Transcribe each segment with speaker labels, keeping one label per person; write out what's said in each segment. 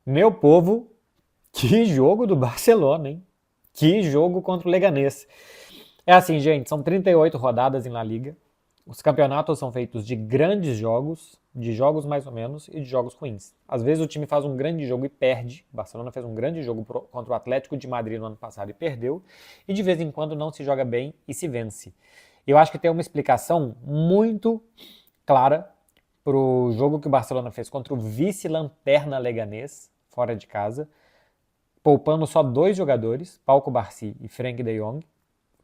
Speaker 1: Meu povo, que jogo do Barcelona, hein? Que jogo contra o Leganés. É assim, gente, são 38 rodadas em La Liga. Os campeonatos são feitos de grandes jogos, de jogos mais ou menos e de jogos ruins. Às vezes o time faz um grande jogo e perde. O Barcelona fez um grande jogo contra o Atlético de Madrid no ano passado e perdeu. E de vez em quando não se joga bem e se vence. Eu acho que tem uma explicação muito clara para o jogo que o Barcelona fez contra o vice-lanterna Leganés, fora de casa, poupando só dois jogadores, Pau Cubarsí e Frenkie de Jong.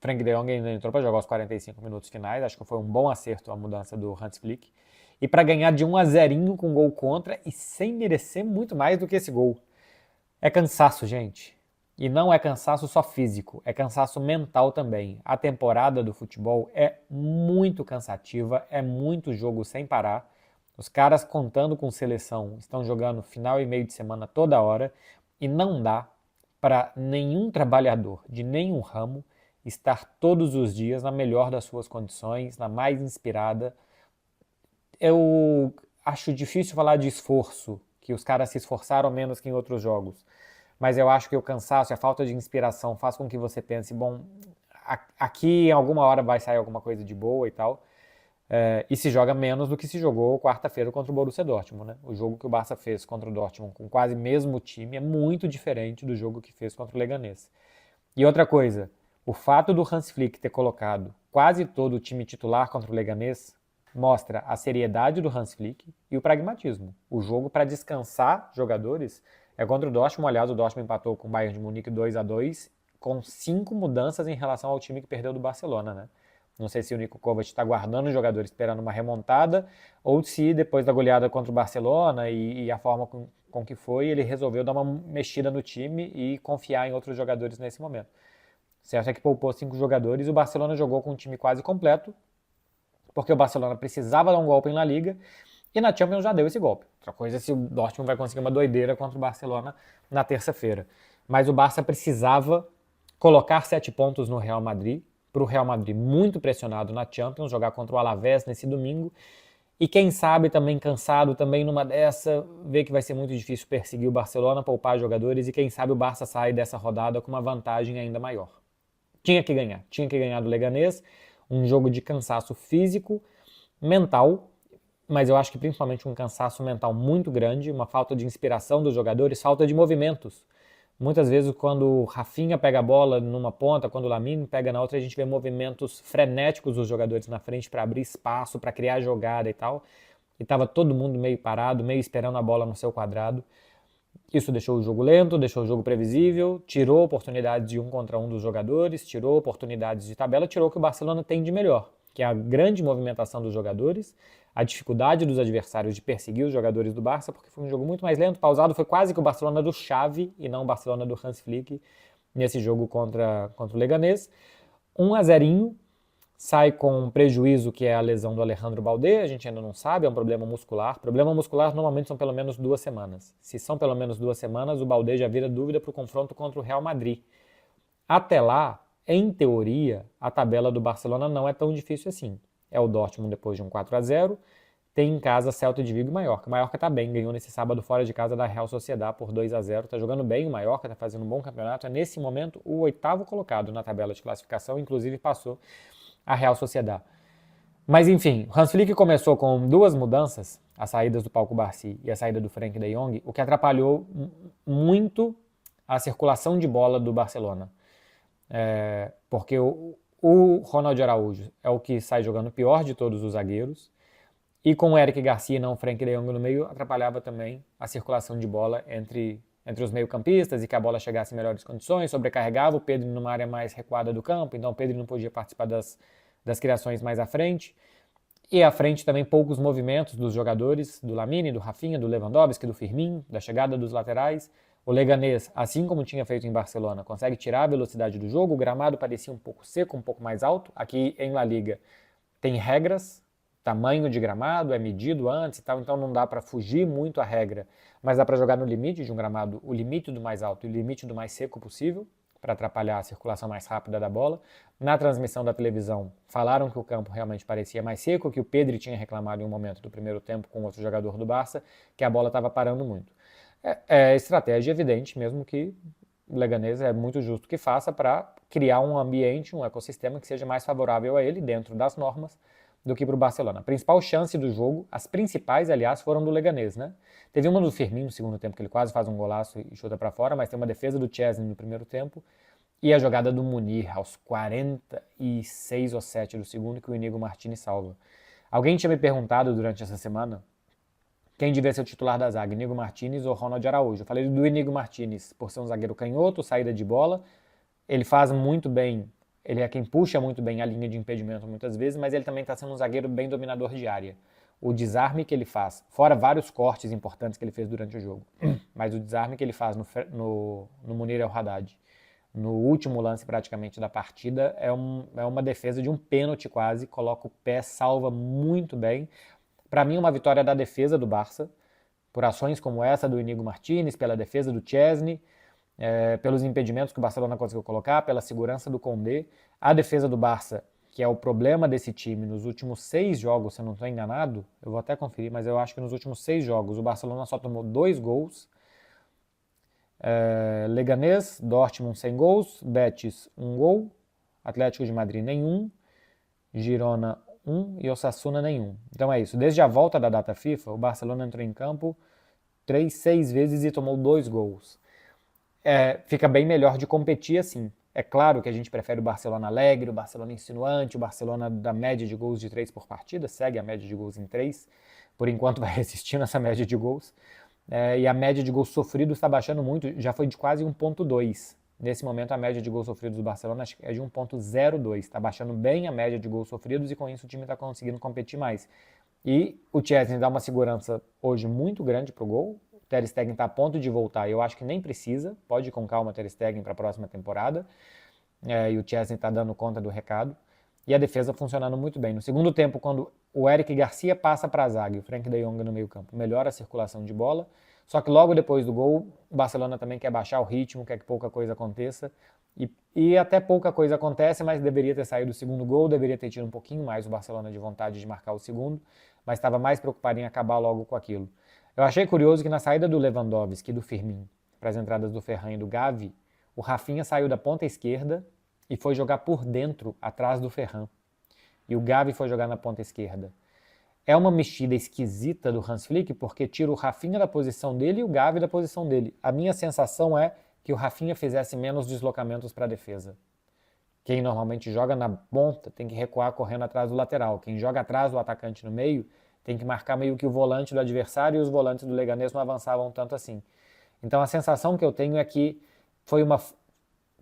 Speaker 1: Frenkie de Jong ainda entrou para jogar os 45 minutos finais, acho que foi um bom acerto a mudança do Hans Flick. E para ganhar de 1-0 com gol contra e sem merecer muito mais do que esse gol. É cansaço, gente. E não é cansaço só físico, é cansaço mental também. A temporada do futebol é muito cansativa, é muito jogo sem parar. Os caras contando com seleção estão jogando final e meio de semana toda hora e não dá para nenhum trabalhador de nenhum ramo estar todos os dias na melhor das suas condições, na mais inspirada. Eu acho difícil falar de esforço, que os caras se esforçaram menos que em outros jogos. Mas eu acho que o cansaço, a falta de inspiração faz com que você pense, bom, aqui em alguma hora vai sair alguma coisa de boa e tal. E se joga menos do que se jogou quarta-feira contra o Borussia Dortmund, né? O jogo que o Barça fez contra o Dortmund com quase mesmo time é muito diferente do jogo que fez contra o Leganés. E outra coisa, o fato do Hans Flick ter colocado quase todo o time titular contra o Leganés mostra a seriedade do Hans Flick e o pragmatismo. O jogo para descansar jogadores é contra o Dortmund. Aliás, o Dortmund empatou com o Bayern de Munique 2-2 com 5 mudanças em relação ao time que perdeu do Barcelona, né? Não sei se o Niko Kovac está guardando os jogadores esperando uma remontada ou se depois da goleada contra o Barcelona e a forma com que foi, ele resolveu dar uma mexida no time e confiar em outros jogadores nesse momento. Certo é que poupou 5 jogadores e o Barcelona jogou com um time quase completo, porque o Barcelona precisava dar um golpe na Liga e na Champions já deu esse golpe. Outra coisa é se o Dortmund vai conseguir uma doideira contra o Barcelona na terça-feira. Mas o Barça precisava colocar 7 pontos no Real Madrid, para o Real Madrid muito pressionado na Champions, jogar contra o Alavés nesse domingo. E quem sabe também cansado, também numa dessa, ver que vai ser muito difícil perseguir o Barcelona, poupar jogadores e quem sabe o Barça sai dessa rodada com uma vantagem ainda maior. Tinha que ganhar do Leganés, um jogo de cansaço físico, mental, mas eu acho que principalmente um cansaço mental muito grande, uma falta de inspiração dos jogadores, falta de movimentos. Muitas vezes quando o Rafinha pega a bola numa ponta, quando o Lamine pega na outra, a gente vê movimentos frenéticos dos jogadores na frente para abrir espaço, para criar jogada e tal. E estava todo mundo meio parado, meio esperando a bola no seu quadrado. Isso deixou o jogo lento, deixou o jogo previsível, tirou oportunidades de 1 contra 1 dos jogadores, tirou oportunidades de tabela, tirou o que o Barcelona tem de melhor, que é a grande movimentação dos jogadores, a dificuldade dos adversários de perseguir os jogadores do Barça, porque foi um jogo muito mais lento, pausado, foi quase que o Barcelona do Xavi e não o Barcelona do Hans Flick nesse jogo contra o Leganés. 1-0, sai com um prejuízo que é a lesão do Alejandro Balde, a gente ainda não sabe, é um problema muscular. Problema muscular normalmente são pelo menos 2 semanas. Se são pelo menos 2 semanas, o Balde já vira dúvida para o confronto contra o Real Madrid. Até lá, em teoria, a tabela do Barcelona não é tão difícil assim. É o Dortmund depois de um 4-0, tem em casa Celta de Vigo e Mallorca. O Mallorca tá bem, ganhou nesse sábado fora de casa da Real Sociedad por 2-0, tá jogando bem o Mallorca, tá fazendo um bom campeonato, é nesse momento o 8º colocado na tabela de classificação, inclusive passou a Real Sociedad. Mas enfim, Hans Flick começou com 2 mudanças, as saídas do Pau Cubarsí e a saída do Frenkie de Jong, o que atrapalhou muito a circulação de bola do Barcelona. Porque o Ronald Araújo é o que sai jogando pior de todos os zagueiros, e com o Eric Garcia e não o Frenkie de Jong no meio, atrapalhava também a circulação de bola entre os meio-campistas e que a bola chegasse em melhores condições, sobrecarregava o Pedro numa área mais recuada do campo, então o Pedro não podia participar das criações mais à frente. E à frente também poucos movimentos dos jogadores, do Lamine, do Rafinha, do Lewandowski, do Firmino, da chegada dos laterais. O Leganés, assim como tinha feito em Barcelona, consegue tirar a velocidade do jogo, o gramado parecia um pouco seco, um pouco mais alto. Aqui em La Liga tem regras, tamanho de gramado é medido antes e tal, então não dá para fugir muito a regra, mas dá para jogar no limite de um gramado, o limite do mais alto e o limite do mais seco possível, para atrapalhar a circulação mais rápida da bola. Na transmissão da televisão, falaram que o campo realmente parecia mais seco, que o Pedri tinha reclamado em um momento do primeiro tempo com outro jogador do Barça, que a bola estava parando muito. É estratégia evidente, mesmo que o Leganés é muito justo que faça para criar um ambiente, um ecossistema que seja mais favorável a ele, dentro das normas, do que para o Barcelona. A principal chance do jogo, as principais, aliás, foram do Leganés, né? Teve uma do Firmino no segundo tempo, que ele quase faz um golaço e chuta para fora, mas tem uma defesa do Chesney no primeiro tempo, e a jogada do Munir aos 46 ou 7 do segundo, que o Inigo Martínez salva. Alguém tinha me perguntado durante essa semana quem devia ser o titular da zaga, Inigo Martínez ou Ronald Araújo. Eu falei do Inigo Martínez por ser um zagueiro canhoto, saída de bola. Ele faz muito bem, ele é quem puxa muito bem a linha de impedimento muitas vezes, mas ele também está sendo um zagueiro bem dominador de área. O desarme que ele faz, fora vários cortes importantes que ele fez durante o jogo, mas o desarme que ele faz no Munir El Haddad, no último lance praticamente da partida, é uma defesa de um pênalti quase, coloca o pé, salva muito bem. Para mim, uma vitória da defesa do Barça, por ações como essa do Inigo Martínez, pela defesa do Chesney, pelos impedimentos que o Barcelona conseguiu colocar, pela segurança do Condé. A defesa do Barça, que é o problema desse time nos últimos 6 jogos, se eu não estou enganado, eu vou até conferir, mas eu acho que nos últimos 6 jogos o Barcelona só tomou 2 gols. Leganés, Dortmund sem gols, Betis 1 gol, Atlético de Madrid nenhum, Girona 1 e Osasuna nenhum. Então é isso. Desde a volta da data FIFA, o Barcelona entrou em campo 6 vezes e tomou 2 gols. Fica bem melhor de competir assim. É claro que a gente prefere o Barcelona alegre, o Barcelona insinuante, o Barcelona da média de gols de 3 por partida, segue a média de gols em 3, por enquanto vai resistindo essa média de gols. E a média de gols sofridos está baixando muito, já foi de quase 1,2. Nesse momento, a média de gols sofridos do Barcelona é de 1,02. Está baixando bem a média de gols sofridos e com isso o time está conseguindo competir mais. E o Chesney dá uma segurança hoje muito grande para o gol. O Ter Stegen está a ponto de voltar. Eu acho que nem precisa. Pode ir com calma o Ter Stegen para a próxima temporada. E o Chesney está dando conta do recado. E a defesa funcionando muito bem. No segundo tempo, quando o Eric Garcia passa para a zaga e o Frank de Jong no meio campo, melhora a circulação de bola. Só que logo depois do gol, o Barcelona também quer baixar o ritmo, quer que pouca coisa aconteça. E até pouca coisa acontece, mas deveria ter saído o segundo gol, deveria ter tido um pouquinho mais o Barcelona de vontade de marcar o segundo, mas estava mais preocupado em acabar logo com aquilo. Eu achei curioso que na saída do Lewandowski e do Firmino, para as entradas do Ferran e do Gavi, o Rafinha saiu da ponta esquerda e foi jogar por dentro, atrás do Ferran. E o Gavi foi jogar na ponta esquerda. É uma mexida esquisita do Hans Flick, porque tira o Rafinha da posição dele e o Gavi da posição dele. A minha sensação é que o Rafinha fizesse menos deslocamentos para a defesa. Quem normalmente joga na ponta tem que recuar correndo atrás do lateral. Quem joga atrás do atacante no meio tem que marcar meio que o volante do adversário e os volantes do Leganés não avançavam tanto assim. Então a sensação que eu tenho é que foi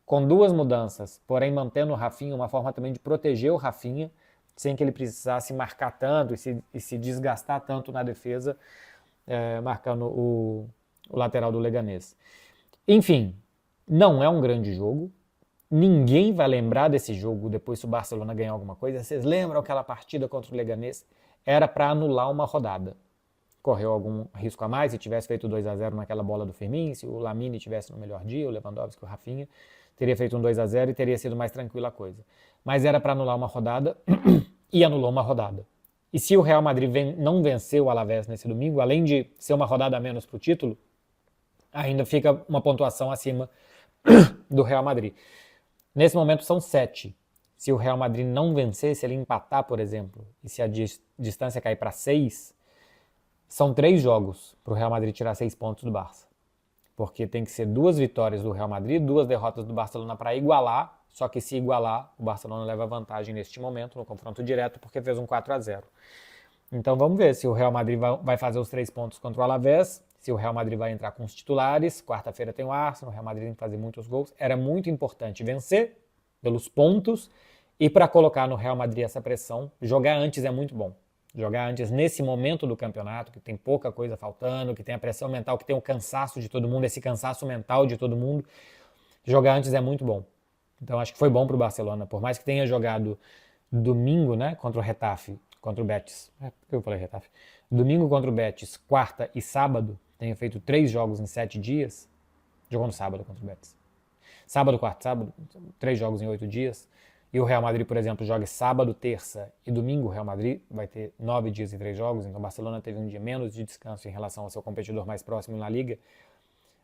Speaker 1: com 2 mudanças, porém mantendo o Rafinha, uma forma também de proteger o Rafinha, sem que ele precisasse marcar tanto e se desgastar tanto na defesa, marcando o lateral do Leganés. Enfim, não é um grande jogo. Ninguém vai lembrar desse jogo depois se o Barcelona ganhar alguma coisa. Vocês lembram aquela partida contra o Leganés? Era para anular uma rodada. Correu algum risco a mais se tivesse feito 2-0 naquela bola do Firmino, se o Lamine tivesse no melhor dia, o Lewandowski, o Rafinha, teria feito um 2-0 e teria sido mais tranquila a coisa. Mas era para anular uma rodada e anulou uma rodada. E se o Real Madrid não venceu o Alavés nesse domingo, além de ser uma rodada a menos para o título, ainda fica uma pontuação acima do Real Madrid. Nesse momento são 7. Se o Real Madrid não vencer, se ele empatar, por exemplo, e se a distância cair para 6, são 3 jogos para o Real Madrid tirar 6 pontos do Barça. Porque tem que ser 2 vitórias do Real Madrid, 2 derrotas do Barcelona para igualar, só que se igualar, o Barcelona leva vantagem neste momento, no confronto direto, porque fez um 4-0. Então vamos ver se o Real Madrid vai fazer os 3 pontos contra o Alavés, se o Real Madrid vai entrar com os titulares. Quarta-feira tem o Arsenal, o Real Madrid tem que fazer muitos gols. Era muito importante vencer pelos pontos e para colocar no Real Madrid essa pressão. Jogar antes é muito bom. Jogar antes nesse momento do campeonato, que tem pouca coisa faltando, que tem a pressão mental, que tem o cansaço de todo mundo, esse cansaço mental de todo mundo. Jogar antes é muito bom. Então acho que foi bom para o Barcelona, por mais que tenha jogado domingo, né, contra o Getafe, contra o Betis. Por que eu falei Getafe? Domingo contra o Betis, quarta e sábado, tenha feito 3 jogos em 7 dias. Jogou no sábado contra o Betis. Sábado, quarta, sábado, 3 jogos em 8 dias. E o Real Madrid, por exemplo, joga sábado, terça e domingo. O Real Madrid vai ter 9 dias e 3 jogos. Então o Barcelona teve um dia menos de descanso em relação ao seu competidor mais próximo na Liga.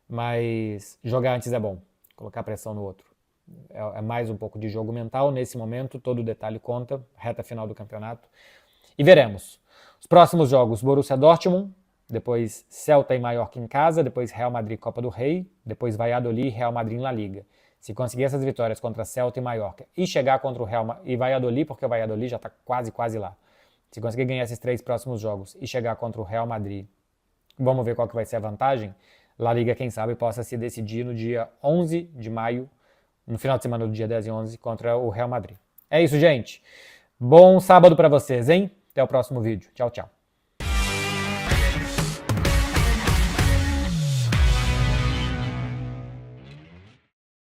Speaker 1: Mas jogar antes é bom, colocar pressão no outro. É mais um pouco de jogo mental nesse momento, todo detalhe conta, reta final do campeonato. E veremos. Os próximos jogos, Borussia Dortmund, depois Celta e Mallorca em casa, depois Real Madrid Copa do Rei, depois Valladolid e Real Madrid na Liga. Se conseguir essas vitórias contra Celta e Mallorca e chegar contra o Real e Valladolid, porque o Valladolid já está quase lá. Se conseguir ganhar esses 3 próximos jogos e chegar contra o Real Madrid, vamos ver qual que vai ser a vantagem. La Liga, quem sabe, possa se decidir no dia 11 de maio, no final de semana do dia 10 e 11, contra o Real Madrid. É isso, gente. Bom sábado para vocês, hein? Até o próximo vídeo. Tchau, tchau.